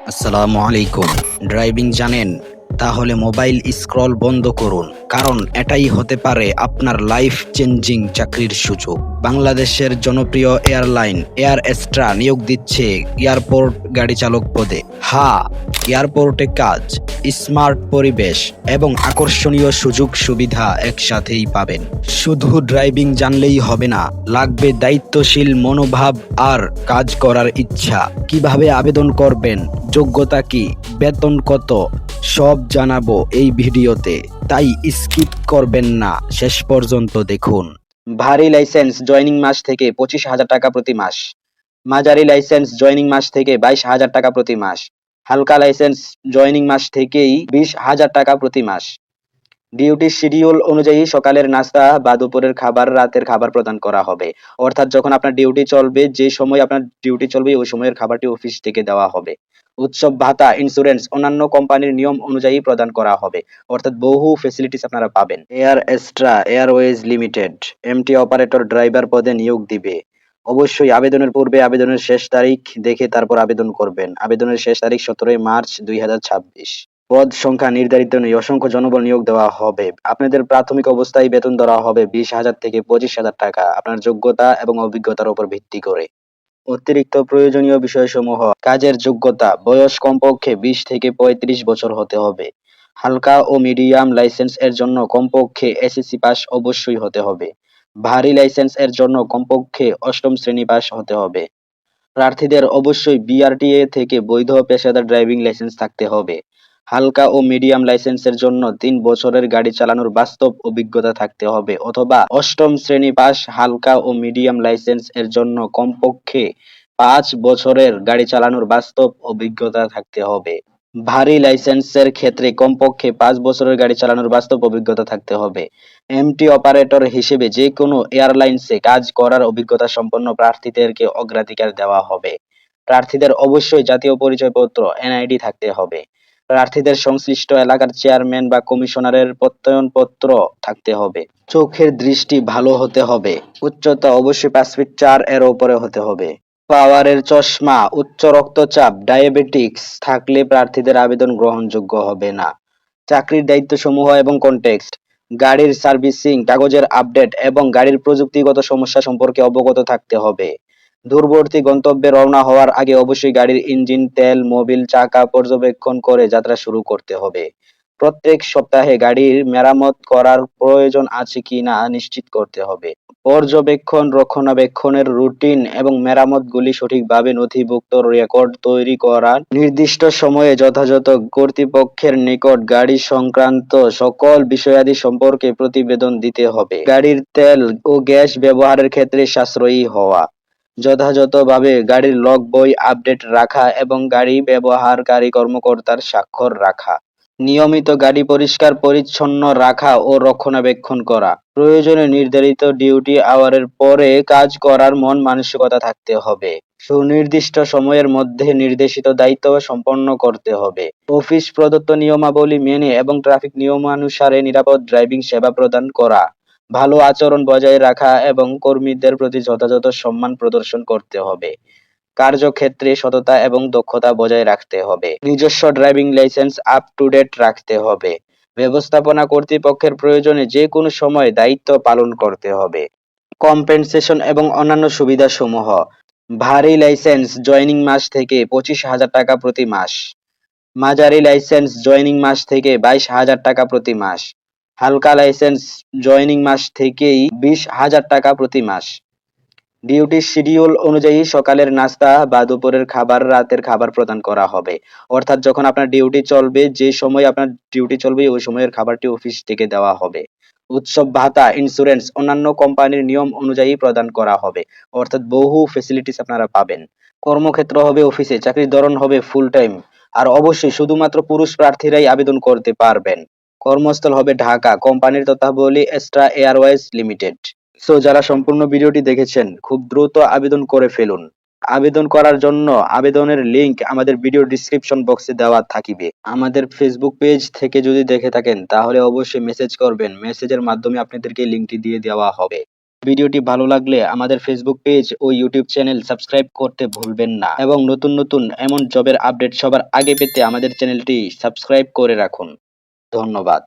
আসসালামু আলাইকুম। ড্রাইভিং জানেন? তাহলে মোবাইল স্ক্রল বন্ধ করুন, কারণ এটাই হতে পারে আপনার লাইফ চেঞ্জিং চাকরির সুযোগ। বাংলাদেশের জনপ্রিয় এয়ারলাইন এয়ার এস্ট্রা নিয়োগ দিচ্ছে এয়ারপোর্ট গাড়ি চালক পদে। হ্যাঁ, এয়ারপোর্টে কাজ, স্মার্ট পরিবেশ এবং আকর্ষণীয় সুযোগ সুবিধা একসাথেই পাবেন। শুধু ড্রাইভিং জানলেই হবে না, লাগবে দায়িত্বশীল মনোভাব আর কাজ করার ইচ্ছা। কিভাবে আবেদন করবেন, যোগ্যতা কি, বেতন কত, সব জানাবো এই ভিডিওতে, তাই স্কিপ করবেন না, শেষ পর্যন্ত দেখুন। ভারী লাইসেন্স জয়নিং মাস থেকে 25,000 টাকা প্রতি মাস। মাঝারি লাইসেন্স জয়নিং মাস থেকে 22,000 টাকা প্রতি মাস। হালকা লাইসেন্স জয়নিং মাস থেকেই 20,000 টাকা প্রতি মাস। ডিউটি শিডিউল অনুযায়ী সকালের নাস্তা বা দুপুরের খাবার, রাতের খাবার প্রদান করা হবে। অর্থাৎ যখন আপনার ডিউটি চলবে, যে সময় আপনার ডিউটি চলবে ওই সময়ের খাবারটি অফিস থেকে দেওয়া হবে। উৎসব ভাতা, ইন্স্যুরেন্স অন্যান্য কোম্পানির নিয়ম অনুযায়ী প্রদান করা হবে। অর্থাৎ বহু ফেসিলিটিস আপনারা পাবেন। Air Astra Airways Limited MT operator driver পদে নিয়োগ দিবে। অবশ্যই আবেদনের পূর্বে আবেদনের শেষ তারিখ দেখে তারপর আবেদন করবেন। আবেদনের শেষ তারিখ 17 মার্চ 2026। পদ সংখ্যা নির্ধারিত নেই, অসংখ্য জনবল নিয়োগ দেওয়া হবে। আপনাদের প্রাথমিক অবস্থায় বেতন ধরা হবে 20,000 থেকে 25,000 টাকা, আপনার যোগ্যতা এবং অভিজ্ঞতার উপর ভিত্তি করে। অতিরিক্ত প্রয়োজনীয় বিষয়সমূহ: কাজের যোগ্যতা, বয়স কমপক্ষে 20 থেকে 35 বছর হতে হবে। হালকা ও মিডিয়াম লাইসেন্স এর জন্য কমপক্ষে এসএসসি পাস অবশ্যই হতে হবে। ভারী লাইসেন্স এর জন্য কমপক্ষে 8ম শ্রেণী পাস হতে হবে। প্রার্থীদের অবশ্যই বিআরটিএ থেকে বৈধ পেশাদার ড্রাইভিং লাইসেন্স থাকতে হবে। হালকা ও মিডিয়াম লাইসেন্সের জন্য 3 বছরের গাড়ি চালানোর বাস্তব অভিজ্ঞতা থাকতে হবে অথবা 8ম শ্রেণী পাস। হালকা ও মিডিয়াম লাইসেন্স এর জন্য কমপক্ষে 5 বছরের গাড়ি চালানোর বাস্তব অভিজ্ঞতা থাকতে হবে। ভারী লাইসেন্সের ক্ষেত্রে কমপক্ষে 5 বছরের গাড়ি চালানোর বাস্তব অভিজ্ঞতা থাকতে হবে। এমটি অপারেটর হিসেবে যে কোনো এয়ারলাইন্সে কাজ করার অভিজ্ঞতা সম্পন্ন প্রার্থীদেরকে অগ্রাধিকার দেওয়া হবে। প্রার্থীদের অবশ্যই জাতীয় পরিচয়পত্র এনআইডি থাকতে হবে। প্রার্থীদের সংশ্লিষ্ট এলাকার চেয়ারম্যান বা কমিশনারের প্রত্যয়নপত্র থাকতে হবে। চোখের দৃষ্টি ভালো হতে হবে। উচ্চতা অবশ্যই 5 ফিট 4 এর উপরে হতে হবে। পাওয়ারের চশমা, উচ্চ রক্তচাপ, ডায়াবেটিকস থাকলে প্রার্থীদের আবেদন গ্রহণযোগ্য হবে না। চাকরির দায়িত্বসমূহ এবং কনটেক্সট: গাড়ির সার্ভিসিং, কাগজের আপডেট এবং গাড়ির প্রযুক্তিগত সমস্যা সম্পর্কে অবগত থাকতে হবে। দূরবর্তী গন্তব্যে রওনা হওয়ার আগে অবশ্যই গাড়ির ইঞ্জিন, তেল, মোবিল, চাকা পর্যবেক্ষণ করে যাত্রা শুরু করতে হবে। প্রত্যেক সপ্তাহে গাড়ির মেরামত করার প্রয়োজন আছে কিনা নিশ্চিত করতে হবে। পর্যবেক্ষণ, রক্ষণাবেক্ষণের রুটিন এবং মেরামতগুলি সঠিকভাবে নথিভুক্ত রেকর্ড তৈরি করা। নির্দিষ্ট সময়ে যথাযথ কর্তৃপক্ষের নিকট গাড়ি সংক্রান্ত সকল বিষয়াদি সম্পর্কে প্রতিবেদন দিতে হবে। গাড়ির তেল ও গ্যাস ব্যবহারের ক্ষেত্রে সাশ্রয়ী হওয়া। যথাযথভাবে গাড়ির লগ বই আপডেট রাখা এবং গাড়ি ব্যবহারকারী কর্মকর্তার স্বাক্ষর রাখা। নিয়মিত গাড়ি পরিষ্কার পরিচ্ছন্ন রাখা ও রক্ষণাবেক্ষণ করা। প্রয়োজনে নির্ধারিত ডিউটি আওয়ারের পরে কাজ করার মন মানসিকতা থাকতে হবে। সুনির্দিষ্ট সময়ের মধ্যে নির্দেশিত দায়িত্ব সম্পন্ন করতে হবে। অফিস প্রদত্ত নিয়মাবলী মেনে এবং ট্রাফিক নিয়মানুসারে নিরাপদ ড্রাইভিং সেবা প্রদান করা। ভালো আচরণ বজায় রাখা এবং কর্মীদের প্রতি যথাযথ সম্মান প্রদর্শন করতে হবে। কার্যক্ষেত্রে সততা এবং দক্ষতা বজায় রাখতে হবে। নিজস্ব driving licence up to date রাখতে হবে। ব্যবস্থাপনা কর্তৃপক্ষের প্রয়োজনে যে কোনো সময় দায়িত্ব পালন করতে হবে। কম্পেনসেশন এবং অন্যান্য সুবিধাসমূহ: ভারী লাইসেন্স জয়নিং মাস থেকে 25,000 টাকা প্রতি মাস। মাঝারি লাইসেন্স জয়নিং মাস থেকে 22,000 টাকা প্রতি মাস। হালকা লাইসেন্স জয়নিং মাস থেকেই 20,000 টাকা প্রতি মাস। ডিউটি শিডিউল অনুযায়ী সকালের নাস্তা বা দুপুরের খাবার, রাতের খাবার প্রদান করা হবে। অর্থাৎ যখন আপনার ডিউটি চলবে, যে সময় আপনার ডিউটি চলবে ওই সময়ের খাবারটি অফিস থেকে দেওয়া হবে। উৎসব ভাতা, ইন্স্যুরেন্স অন্যান্য কোম্পানির নিয়ম অনুযায়ী প্রদান করা হবে। অর্থাৎ বহু ফেসিলিটিস আপনারা পাবেন। কর্মক্ষেত্র হবে অফিসে, চাকরির ধরন হবে ফুল টাইম। আর অবশ্যই শুধুমাত্র পুরুষ প্রার্থীরাই আবেদন করতে পারবেন। কর্মস্থল হবে ঢাকা। কোম্পানির তথ্যাবলী এস্ট্রা এয়ারওয়েজ লিমিটেড। সো যারা সম্পূর্ণ ভিডিওটি দেখেছেন, খুব দ্রুত আবেদন করে ফেলুন। আবেদন করার জন্য আবেদনের লিংক আমাদের ভিডিও ডেসক্রিপশন বক্সে দেওয়া থাকিবে। আমাদের ফেসবুক পেজ থেকে যদি দেখে থাকেন তাহলে অবশ্যই মেসেজ করবেন, মেসেজের মাধ্যমে আপনাদেরকে লিংকটি দিয়ে দেওয়া হবে। ভিডিওটি ভালো লাগলে আমাদের ফেসবুক পেজ ও ইউটিউব চ্যানেল সাবস্ক্রাইব করতে ভুলবেন না এবং নতুন নতুন এমন জবের আপডেট সবার আগে পেতে আমাদের চ্যানেলটি সাবস্ক্রাইব করে রাখুন। ধন্যবাদ।